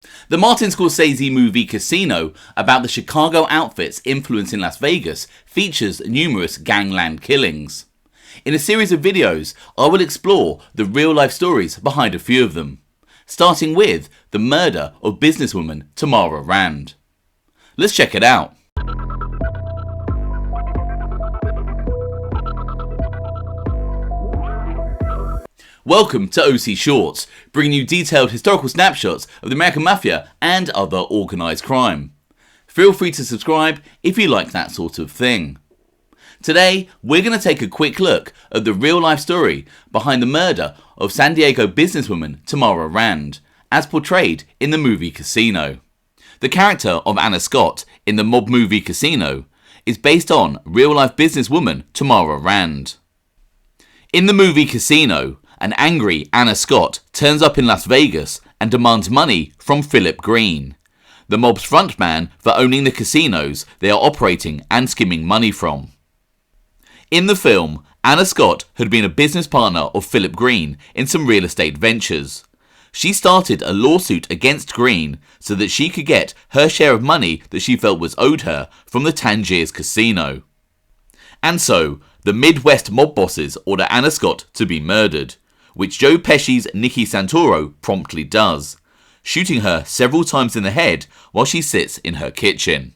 The Martin Scorsese movie Casino, about the Chicago outfit's influence in Las Vegas, features numerous gangland killings. In a series of videos, I will explore the real-life stories behind a few of them, starting with the murder of businesswoman Tamara Rand. Let's check it out. Welcome to OC Shorts, bringing you detailed historical snapshots of the American Mafia and other organised crime. Feel free to subscribe if you like that sort of thing. Today, we're going to take a quick look at the real-life story behind the murder of San Diego businesswoman Tamara Rand, as portrayed in the movie Casino. The character of Anna Scott in the mob movie Casino is based on real-life businesswoman Tamara Rand. In the movie Casino, an angry Anna Scott turns up in Las Vegas and demands money from Philip Green, the mob's frontman for owning the casinos they are operating and skimming money from. In the film, Anna Scott had been a business partner of Philip Green in some real estate ventures. She started a lawsuit against Green so that she could get her share of money that she felt was owed her from the Tangiers casino. And so, the Midwest mob bosses order Anna Scott to be murdered, which Joe Pesci's Nicky Santoro promptly does, shooting her several times in the head while she sits in her kitchen.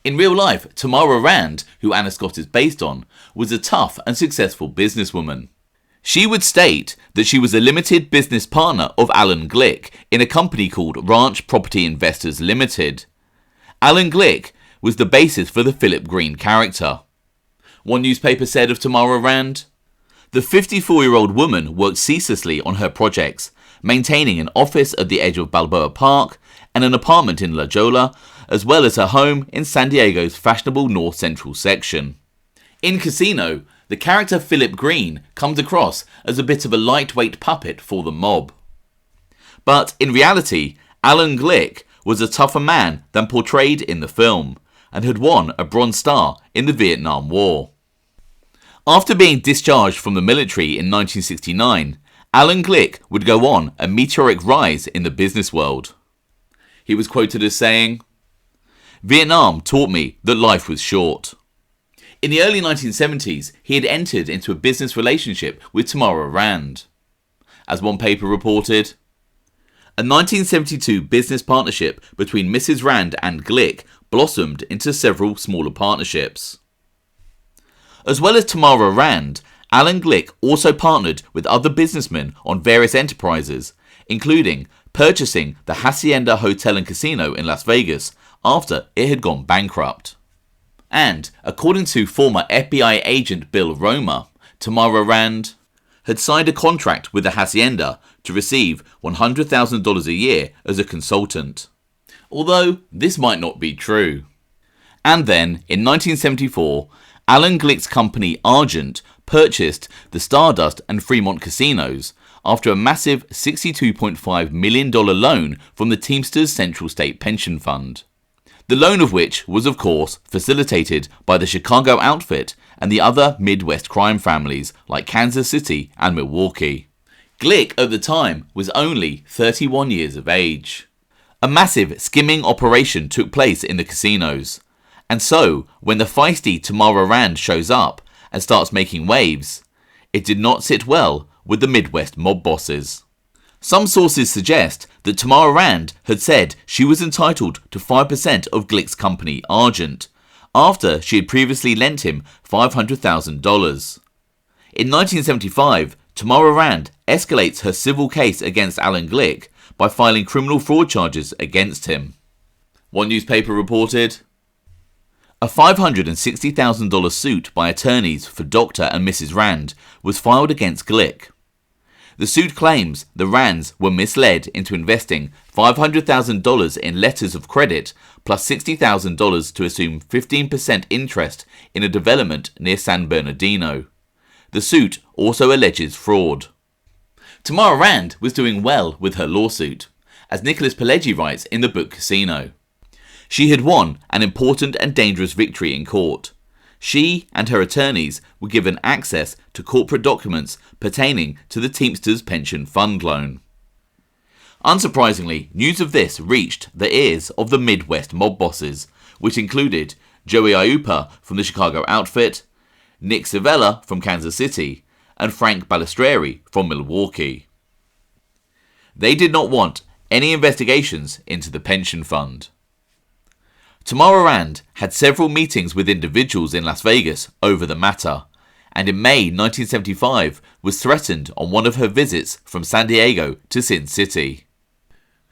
In real life, Tamara Rand, who Anna Scott is based on, was a tough and successful businesswoman. She would state that she was a limited business partner of Allen Glick in a company called Ranch Property Investors Limited. Allen Glick was the basis for the Philip Green character. One newspaper said of Tamara Rand, "The 54-year-old woman worked ceaselessly on her projects, maintaining an office at the edge of Balboa Park and an apartment in La Jolla, as well as her home in San Diego's fashionable North Central section." In Casino, the character Philip Green comes across as a bit of a lightweight puppet for the mob. But in reality, Allen Glick was a tougher man than portrayed in the film, and had won a Bronze Star in the Vietnam War. After being discharged from the military in 1969, Allen Glick would go on a meteoric rise in the business world. He was quoted as saying, "Vietnam taught me that life was short." In the early 1970s, he had entered into a business relationship with Tamara Rand. As one paper reported, a 1972 business partnership between Mrs. Rand and Glick blossomed into several smaller partnerships. As well as Tamara Rand, Allen Glick also partnered with other businessmen on various enterprises, including purchasing the Hacienda Hotel and Casino in Las Vegas after it had gone bankrupt. And, according to former FBI agent Bill Romer, Tamara Rand had signed a contract with the Hacienda to receive $100,000 a year as a consultant. Although, this might not be true. And then, in 1974, Allen Glick's company Argent purchased the Stardust and Fremont casinos after a massive $62.5 million loan from the Teamsters Central State Pension Fund. The loan of which was, of course, facilitated by the Chicago outfit and the other Midwest crime families like Kansas City and Milwaukee. Glick at the time was only 31 years of age. A massive skimming operation took place in the casinos, and so when the feisty Tamara Rand shows up and starts making waves, it did not sit well with the Midwest mob bosses. Some sources suggest that Tamara Rand had said she was entitled to 5% of Glick's company Argent, after she had previously lent him $500,000. In 1975, Tamara Rand escalates her civil case against Allen Glick by filing criminal fraud charges against him. One newspaper reported, a $560,000 suit by attorneys for Dr. and Mrs. Rand was filed against Glick. The suit claims the Rands were misled into investing $500,000 in letters of credit plus $60,000 to assume 15% interest in a development near San Bernardino. The suit also alleges fraud. Tamara Rand was doing well with her lawsuit, as Nicholas Pileggi writes in the book Casino. She had won an important and dangerous victory in court. She and her attorneys were given access to corporate documents pertaining to the Teamsters Pension Fund loan. Unsurprisingly, news of this reached the ears of the Midwest mob bosses, which included Joe Aiuppa from the Chicago outfit, Nick Civella from Kansas City, and Frank Balistrieri from Milwaukee. They did not want any investigations into the pension fund. Tamara Rand had several meetings with individuals in Las Vegas over the matter, and in May 1975 was threatened on one of her visits from San Diego to Sin City.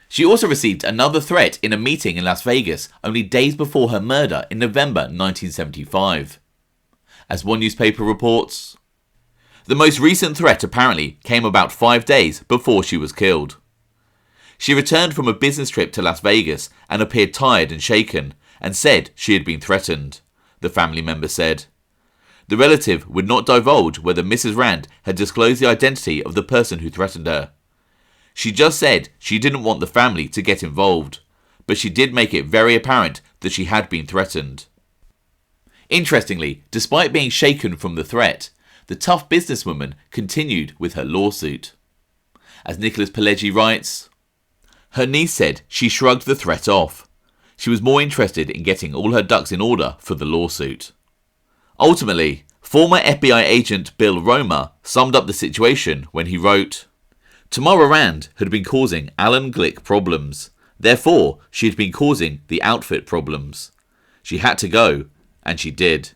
She also received another threat in a meeting in Las Vegas only days before her murder in November 1975. As one newspaper reports, the most recent threat apparently came about 5 days before she was killed. She returned from a business trip to Las Vegas and appeared tired and shaken, and said she had been threatened, the family member said. The relative would not divulge whether Mrs. Rand had disclosed the identity of the person who threatened her. She just said she didn't want the family to get involved, but she did make it very apparent that she had been threatened. Interestingly, despite being shaken from the threat, the tough businesswoman continued with her lawsuit. As Nicholas Pileggi writes, her niece said she shrugged the threat off. She was more interested in getting all her ducks in order for the lawsuit. Ultimately, former FBI agent Bill Romer summed up the situation when he wrote, Tamara Rand had been causing Allen Glick problems. Therefore, she had been causing the outfit problems. She had to go, and she did.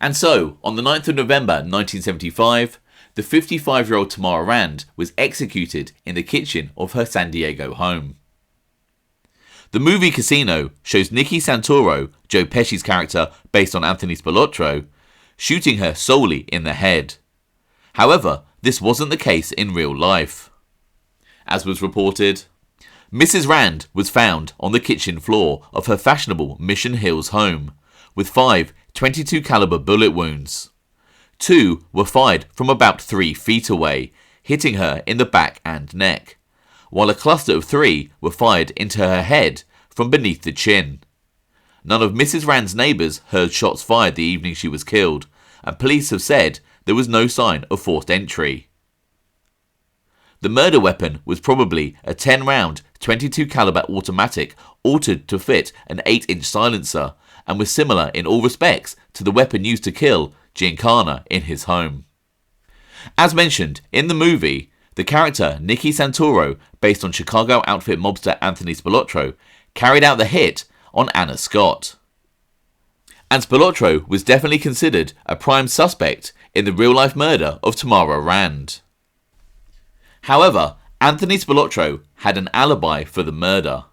And so, on the 9th of November 1975, the 55-year-old Tamara Rand was executed in the kitchen of her San Diego home. The movie Casino shows Nicky Santoro, Joe Pesci's character based on Anthony SPILOTRO, shooting her solely in the head. However, this wasn't the case in real life. As was reported, Mrs. Rand was found on the kitchen floor of her fashionable Mission Hills home, with 5 .22 caliber bullet wounds. 2 were fired from about 3 feet away, hitting her in the back and neck, while a cluster of 3 were fired into her head from beneath the chin. None of Mrs. Rand's neighbours heard shots fired the evening she was killed, and police have said there was no sign of forced entry. The murder weapon was probably a 10-round .22 caliber automatic altered to fit an 8-inch silencer, and was similar in all respects to the weapon used to kill Giancana in his home. As mentioned in the movie, the character Nicky Santoro, based on Chicago outfit mobster Anthony SPILOTRO, carried out the hit on Anna Scott. And SPILOTRO was definitely considered a prime suspect in the real-life murder of Tamara Rand. However, Anthony SPILOTRO had an alibi for the murder.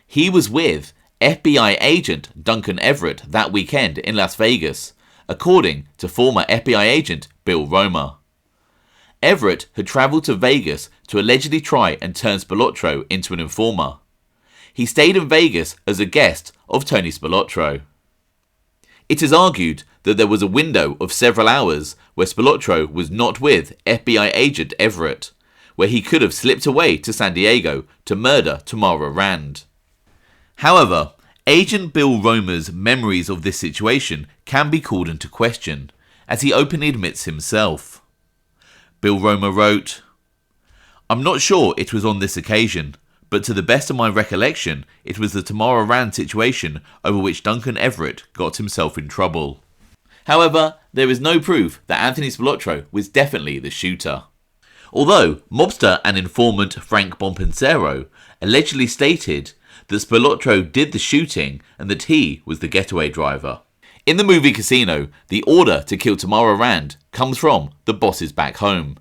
He was with FBI agent Duncan Everett that weekend in Las Vegas, according to former FBI agent Bill Romer. Everett had travelled to Vegas to allegedly try and turn SPILOTRO into an informer. He stayed in Vegas as a guest of Tony SPILOTRO. It is argued that there was a window of several hours where SPILOTRO was not with FBI agent Everett, where he could have slipped away to San Diego to murder Tamara Rand. However, Agent Bill Romer's memories of this situation can be called into question, as he openly admits himself. Bill Romer wrote, I'm not sure it was on this occasion, but to the best of my recollection, it was the Tamara Rand situation over which Duncan Everett got himself in trouble. However, there is no proof that Anthony SPILOTRO was definitely the shooter. Although mobster and informant Frank Balistrieri allegedly stated that SPILOTRO did the shooting and that he was the getaway driver. In the movie Casino, the order to kill Tamara Rand comes from the bosses back home.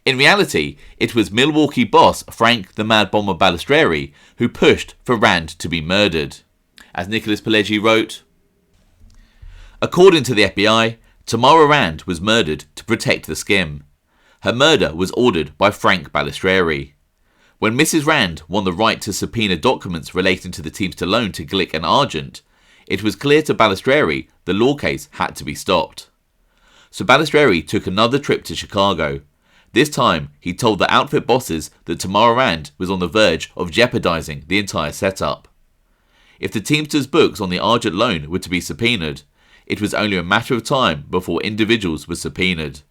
In reality, it was Milwaukee boss Frank the Mad Bomber Balistrieri who pushed for Rand to be murdered. As Nicholas Pileggi wrote, according to the FBI, Tamara Rand was murdered to protect the skim. Her murder was ordered by Frank Balistrieri. When Mrs. Rand won the right to subpoena documents relating to the Teamster loan to Glick and Argent, it was clear to Balistrieri the law case had to be stopped. So Balistrieri took another trip to Chicago. This time, he told the outfit bosses that Tamara Rand was on the verge of jeopardizing the entire setup. If the Teamsters' books on the Argent loan were to be subpoenaed, it was only a matter of time before individuals were subpoenaed.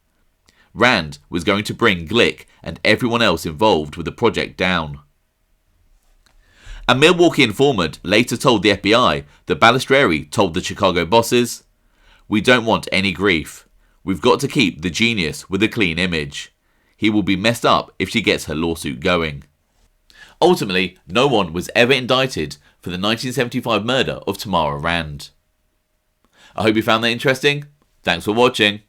Rand was going to bring Glick and everyone else involved with the project down. A Milwaukee informant later told the FBI that Balistrieri told the Chicago bosses, "We don't want any grief. We've got to keep the genius with a clean image. He will be messed up if she gets her lawsuit going." Ultimately, no one was ever indicted for the 1975 murder of Tamara Rand. I hope you found that interesting. Thanks for watching.